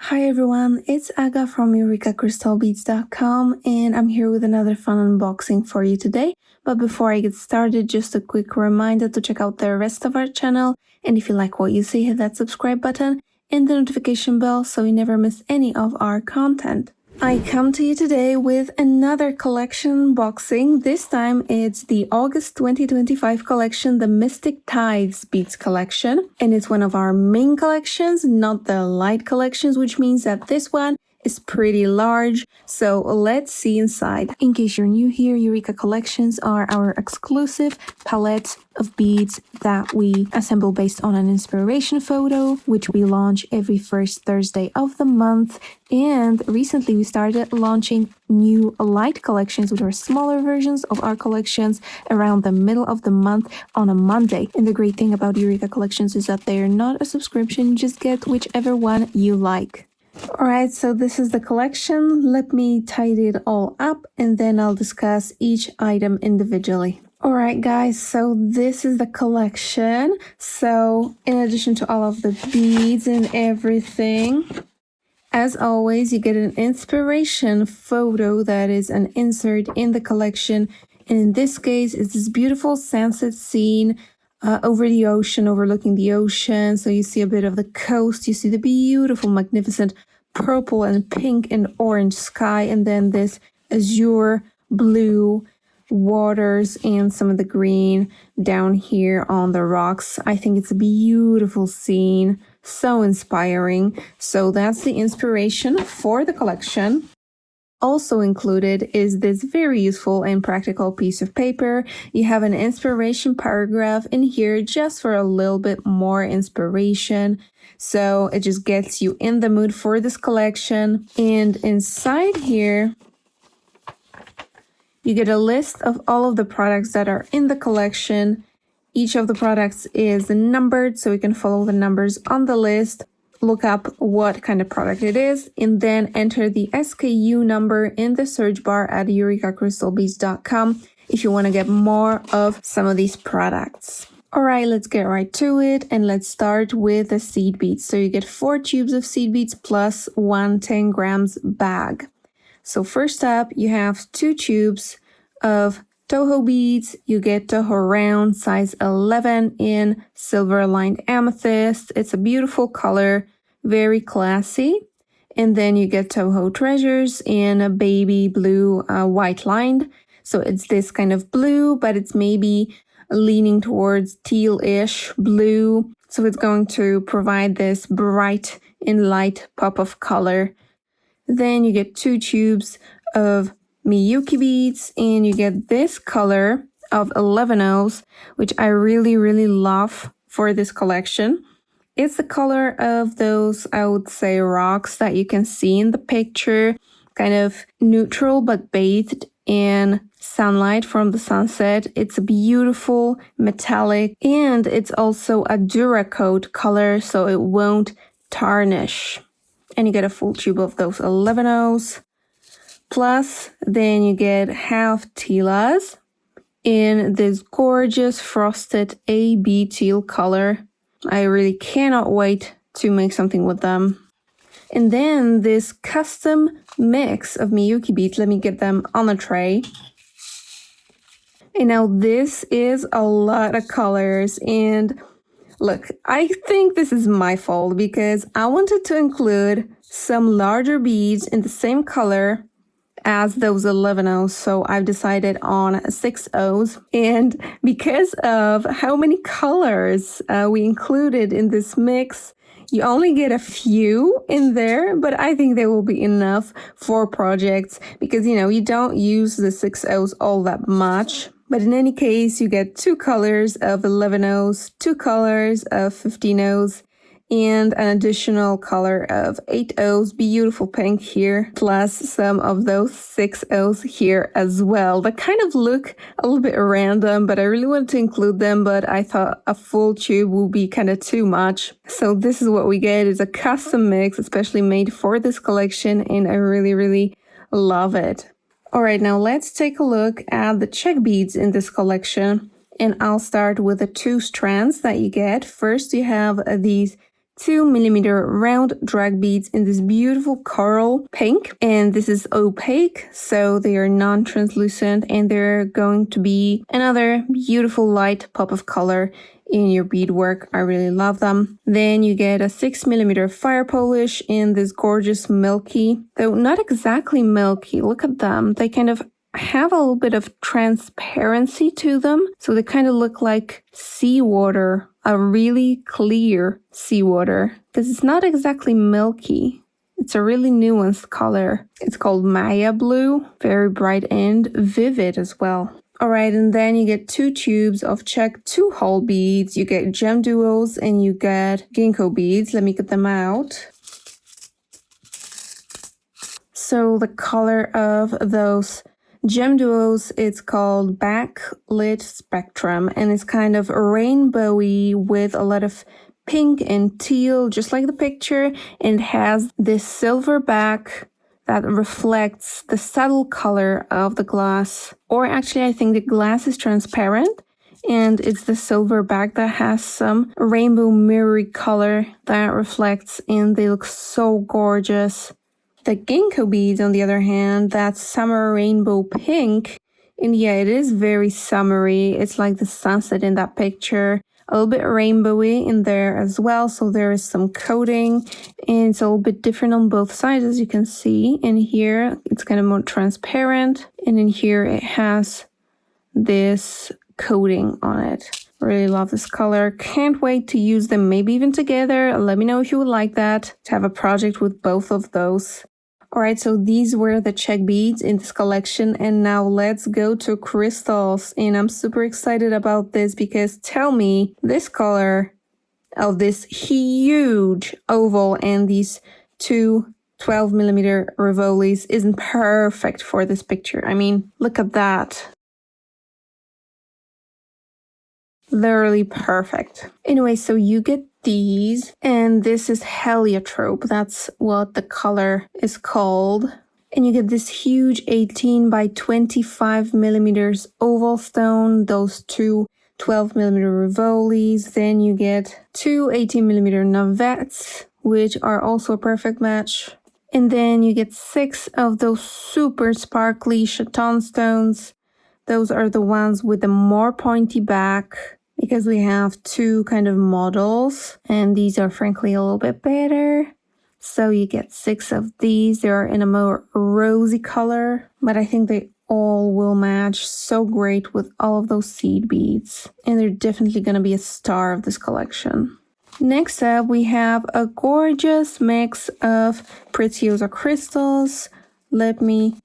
Hi everyone, it's Aga from EurekaCrystalBeads.com and I'm here with another fun unboxing for you today. But before I get started, just a quick reminder to check out the rest of our channel, and if you like what you see, hit that subscribe button and the notification bell so you never miss any of our content. I come to you today with another collection unboxing. This time it's the August 2025 collection, the Mystic Tides Beads collection. And it's one of our main collections, not the light collections, which means that this one is pretty large. So let's see inside. In case you're new here, Eureka collections are our exclusive palette of beads that we assemble based on an inspiration photo, which we launch every first Thursday of the month. And recently we started launching new light collections, which are smaller versions of our collections, around the middle of the month on a Monday. And the great thing about Eureka collections is that they're not a subscription, you just get whichever one you like. Alright, so this is the collection. Let me tidy it all up and then I'll discuss each item individually. Alright guys, so this is the collection. So in addition to all of the beads and everything, as always, you get an inspiration photo that is an insert in the collection. And in this case, it's this beautiful sunset scene over the ocean, overlooking the ocean. So you see a bit of the coast, you see the beautiful, magnificent purple and pink and orange sky, and then this azure blue waters and some of the green down here on the rocks. I think it's a beautiful scene, so inspiring. So that's the inspiration for the collection. Also included is this very useful and practical piece of paper. You have an inspiration paragraph in here just for a little bit more inspiration. So it just gets you in the mood for this collection. And inside here, you get a list of all of the products that are in the collection. Each of the products is numbered, so you can follow the numbers on the list. Look up what kind of product it is, and then enter the SKU number in the search bar at EurekaCrystalBeads.com if you want to get more of some of these products. Alright, let's get right to it, and let's start with the seed beads. So you get 4 tubes of seed beads plus 1 10 grams bag. So first up, you have 2 tubes of Toho beads. You get Toho round, size 11 in silver lined amethyst. It's a beautiful color, very classy. And then you get Toho treasures in a baby blue, white lined. So it's this kind of blue, but it's maybe leaning towards teal-ish blue. So it's going to provide this bright and light pop of color. Then you get 2 tubes of Miyuki beads, and you get this color of 11-0s, which I really love for this collection. It's the color of those, I would say, rocks that you can see in the picture, kind of neutral but bathed in sunlight from the sunset. It's a beautiful metallic, and it's also a Duracoat color, so it won't tarnish. And you get a full tube of those 11-0s. Plus, then you get half Tilas in this gorgeous frosted AB teal color. I really cannot wait to make something with them. And then this custom mix of Miyuki beads. Let me get them on a tray. And now this is a lot of colors, and look, I think this is my fault because I wanted to include some larger beads in the same color as those 11-0s, so I've decided on 6-0s. And because of how many colors we included in this mix, you only get a few in there, but I think they will be enough for projects because, you know, you don't use the 6-0s all that much. But in any case, you get 2 colors of 11-0s, 2 colors of 15-0s, and an additional color of 8-0s, beautiful pink here, plus some of those 6-0s here as well. That kind of look a little bit random, but I really wanted to include them, but I thought a full tube would be kind of too much. So this is what we get. It's a custom mix, especially made for this collection, and I really love it. Alright, now let's take a look at the Czech beads in this collection, and I'll start with the 2 strands that you get. First, you have these 2mm round drag beads in this beautiful coral pink, and this is opaque, so they are non-translucent, and they're going to be another beautiful light pop of color in your beadwork. I really love them. Then you get a 6mm fire polish in this gorgeous milky, though not exactly milky. Look at them. They kind of have a little bit of transparency to them, so they kind of look like seawater, a really clear seawater, because it's not exactly milky. It's a really nuanced color. It's called Maya blue, very bright and vivid as well. Alright, and then you get 2 tubes of Czech 2-hole beads. You get gem duos and you get ginkgo beads. Let me get them out. So the color of those gem duos, it's called Backlit Spectrum, and it's kind of rainbowy with a lot of pink and teal, just like the picture, and it has this silver back that reflects the subtle color of the glass. Or actually, I think the glass is transparent, and it's the silver back that has some rainbow mirrory color that reflects, and they look so gorgeous. The ginkgo beads, on the other hand, that's summer rainbow pink. And yeah, it is very summery. It's like the sunset in that picture. A little bit rainbowy in there as well. So there is some coating. And it's a little bit different on both sides, as you can see. And here, it's kind of more transparent. And in here, it has this coating on it. Really love this color. Can't wait to use them, maybe even together. Let me know if you would like that, to have a project with both of those. Alright, so these were the Czech beads in this collection, and now let's go to crystals. And I'm super excited about this because tell me, this color of this huge oval and these 2 12mm Rivolis isn't perfect for this picture. I mean, look at that. Literally perfect. Anyway, so you get these, and this is heliotrope. That's what the color is called. And you get this huge 18 by 25mm oval stone, those 2 12mm Rivolis. Then you get 2 18mm navettes, which are also a perfect match. And then you get 6 of those super sparkly chaton stones. Those are the ones with the more pointy back, because we have 2 kind of models, and these are frankly a little bit better. So you get 6 of these. They're in a more rosy color, but I think they all will match so great with all of those seed beads. And they're definitely going to be a star of this collection. Next up, we have a gorgeous mix of Preciosa crystals. Let me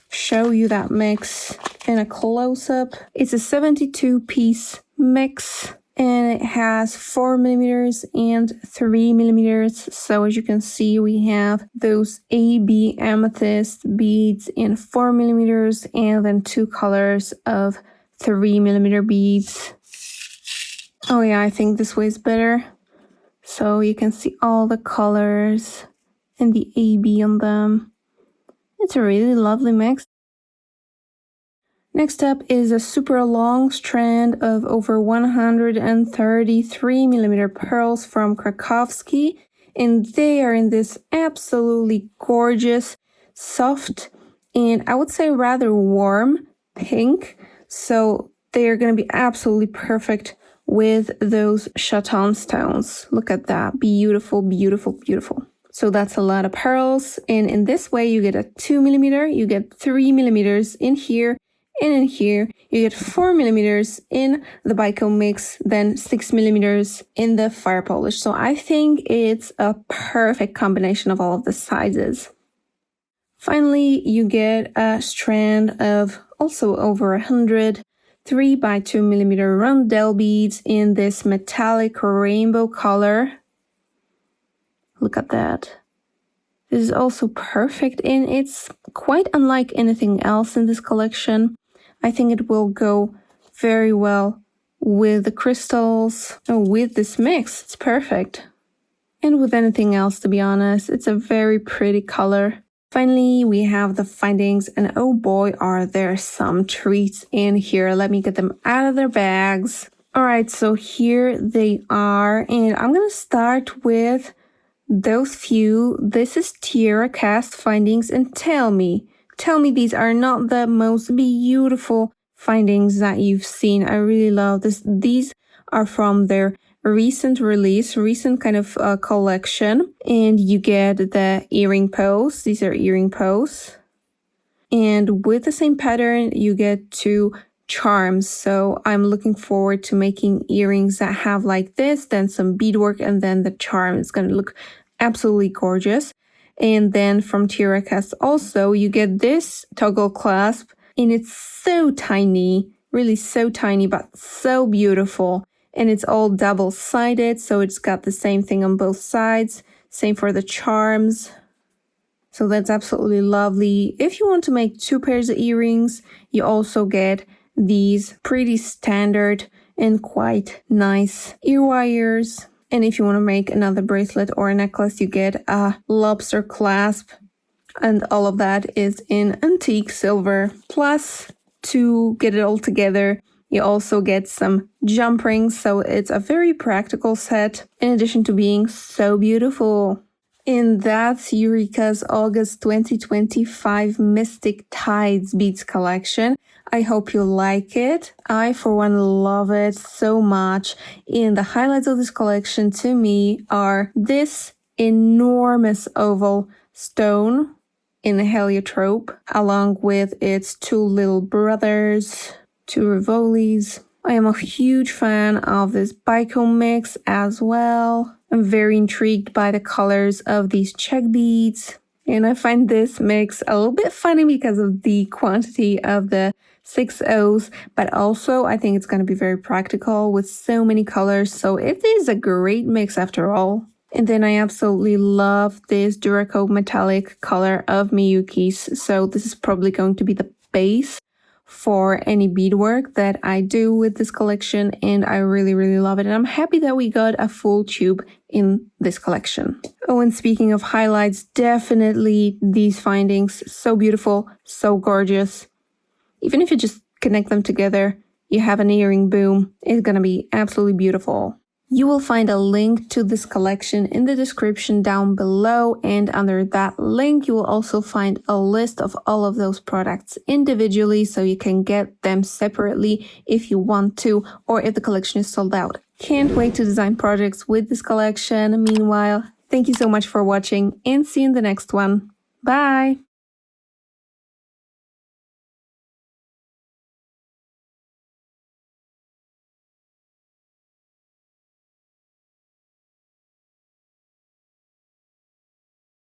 show you that mix in a close-up. It's a 72-piece mix, and it has 4mm and 3mm. So as you can see, we have those AB amethyst beads in 4mm, and then 2 colors of 3mm beads. Oh yeah, I think this way is better. So you can see all the colors and the AB on them. It's a really lovely mix. Next up is a super long strand of over 133mm pearls from Krakowski, and they are in this absolutely gorgeous, soft, and I would say rather warm pink. So they are going to be absolutely perfect with those chaton stones. Look at that. Beautiful, beautiful, beautiful. So that's a lot of pearls, and in this way you get a 2mm, you get 3mm in here, and in here you get 4mm in the Bico mix, then 6mm in the fire polish. So I think it's a perfect combination of all of the sizes. Finally, you get a strand of also over 100 3 by 2mm rondelle beads in this metallic rainbow color. Look at that. This is also perfect, and it's quite unlike anything else in this collection. I think it will go very well with the crystals, with this mix. It's perfect. And with anything else, to be honest. It's a very pretty color. Finally, we have the findings, and oh boy, are there some treats in here. Let me get them out of their bags. All right, so here they are, and I'm gonna start with those few. This is Tiara cast findings, and tell me these are not the most beautiful findings that you've seen. I really love this. These are from their recent kind of collection, and you get the earring pose. These are earring pose, and with the same pattern you get 2 charms. So I'm looking forward to making earrings that have like this, then some beadwork, and then the charm. It's gonna look absolutely gorgeous. And then from Tiara Cast also you get this toggle clasp, and it's so tiny, really so tiny, but so beautiful. And it's all double-sided, so it's got the same thing on both sides. Same for the charms. So that's absolutely lovely. If you want to make 2 pairs of earrings, you also get these pretty standard and quite nice ear wires. And if you want to make another bracelet or a necklace, you get a lobster clasp. And all of that is in antique silver. Plus, to get it all together, you also get some jump rings. So it's a very practical set, in addition to being so beautiful. And that's Eureka's August 2025 Mystic Tides Beads collection. I hope you like it. I, for one, love it so much. And the highlights of this collection to me are this enormous oval stone in heliotrope, along with its 2 little brothers, 2 rivolis. I am a huge fan of this bicone mix as well. I'm very intrigued by the colors of these Czech beads. And I find this mix a little bit funny because of the quantity of the 6 O's, but also I think it's going to be very practical with so many colors. So it is a great mix after all. And then I absolutely love this Duracoat metallic color of Miyuki's. So this is probably going to be the base for any beadwork that I do with this collection, and I really, really love it. And I'm happy that we got a full tube in this collection. Oh, and speaking of highlights, definitely these findings. So beautiful, so gorgeous. Even if you just connect them together, you have an earring boom. It's gonna be absolutely beautiful. You will find a link to this collection in the description down below, and under that link you will also find a list of all of those products individually, so you can get them separately if you want to, or if the collection is sold out. Can't wait to design projects with this collection. Meanwhile, thank you so much for watching, and see you in the next one. Bye!